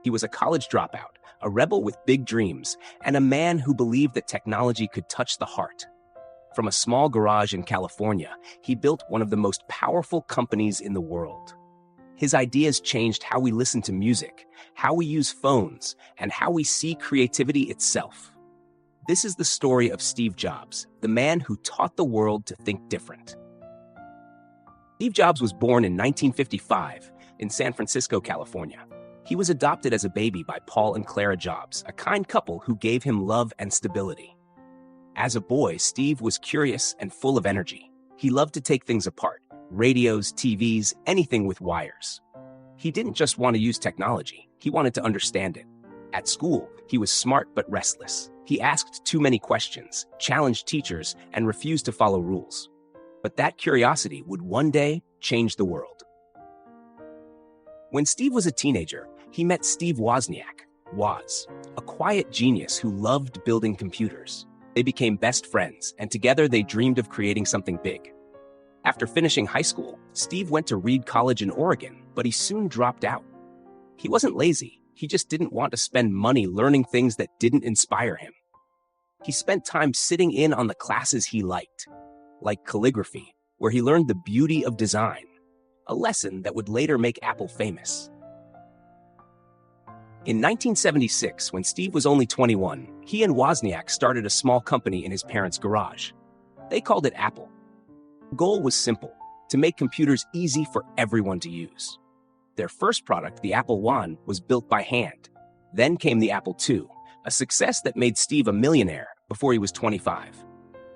He was a college dropout, a rebel with big dreams, and a man who believed that technology could touch the heart. From a small garage in California, he built one of the most powerful companies in the world. His ideas changed how we listen to music, how we use phones, and how we see creativity itself. This is the story of Steve Jobs, the man who taught the world to think different. Steve Jobs was born in 1955 in San Francisco, California. He was adopted as a baby by Paul and Clara Jobs, a kind couple who gave him love and stability. As a boy, Steve was curious and full of energy. He loved to take things apart: radios, TVs, anything with wires. He didn't just want to use technology, he wanted to understand it. At school, he was smart but restless. He asked too many questions, challenged teachers, and refused to follow rules. But that curiosity would one day change the world. When Steve was a teenager, he met Steve Wozniak, Woz, a quiet genius who loved building computers. They became best friends, and together they dreamed of creating something big. After finishing high school, Steve went to Reed College in Oregon, but he soon dropped out. He wasn't lazy, he just didn't want to spend money learning things that didn't inspire him. He spent time sitting in on the classes he liked, like calligraphy, where he learned the beauty of design, a lesson that would later make Apple famous. In 1976, when Steve was only 21, he and Wozniak started a small company in his parents' garage. They called it Apple. The goal was simple: to make computers easy for everyone to use. Their first product, the Apple I, was built by hand. Then came the Apple II, a success that made Steve a millionaire before he was 25.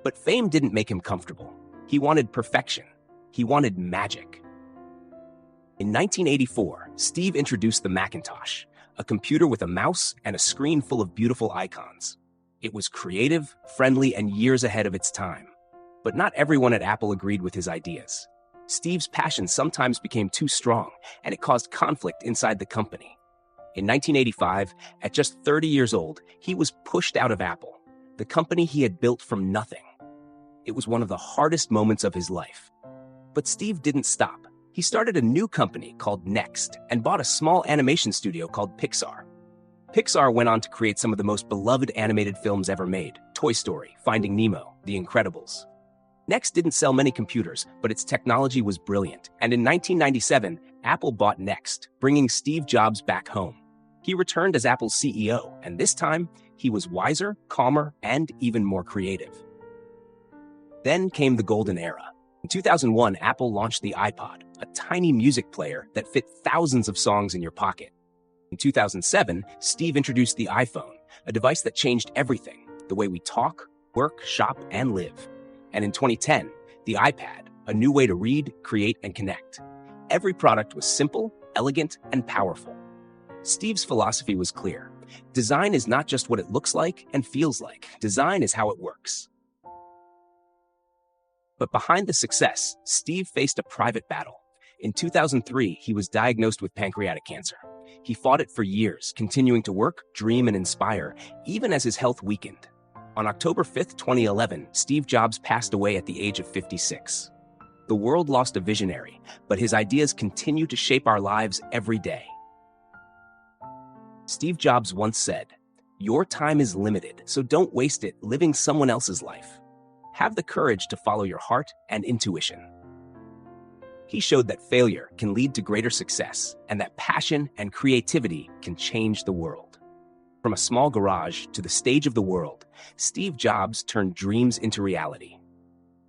But fame didn't make him comfortable. He wanted perfection. He wanted magic. In 1984, Steve introduced the Macintosh, a computer with a mouse and a screen full of beautiful icons. It was creative, friendly, and years ahead of its time. But not everyone at Apple agreed with his ideas. Steve's passion sometimes became too strong, and it caused conflict inside the company. In 1985, at just 30 years old, he was pushed out of Apple, the company he had built from nothing. It was one of the hardest moments of his life. But Steve didn't stop. He started a new company called Next and bought a small animation studio called Pixar. Pixar went on to create some of the most beloved animated films ever made: Toy Story, Finding Nemo, The Incredibles. Next didn't sell many computers, but its technology was brilliant. And in 1997, Apple bought Next, bringing Steve Jobs back home. He returned as Apple's CEO, and this time, he was wiser, calmer, and even more creative. Then came the golden era. In 2001, Apple launched the iPod, a tiny music player that fit thousands of songs in your pocket. In 2007, Steve introduced the iPhone, a device that changed everything: the way we talk, work, shop, and live. And in 2010, the iPad, a new way to read, create, and connect. Every product was simple, elegant, and powerful. Steve's philosophy was clear: design is not just what it looks like and feels like. Design is how it works. But behind the success, Steve faced a private battle. In 2003, he was diagnosed with pancreatic cancer. He fought it for years, continuing to work, dream, and inspire, even as his health weakened. On October 5, 2011, Steve Jobs passed away at the age of 56. The world lost a visionary, but his ideas continue to shape our lives every day. Steve Jobs once said, "Your time is limited, so don't waste it living someone else's life. Have the courage to follow your heart and intuition." He showed that failure can lead to greater success, and that passion and creativity can change the world. From a small garage to the stage of the world, Steve Jobs turned dreams into reality.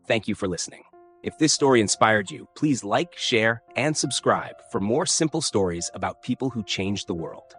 Thank you for listening. If this story inspired you, please like, share, and subscribe for more simple stories about people who changed the world.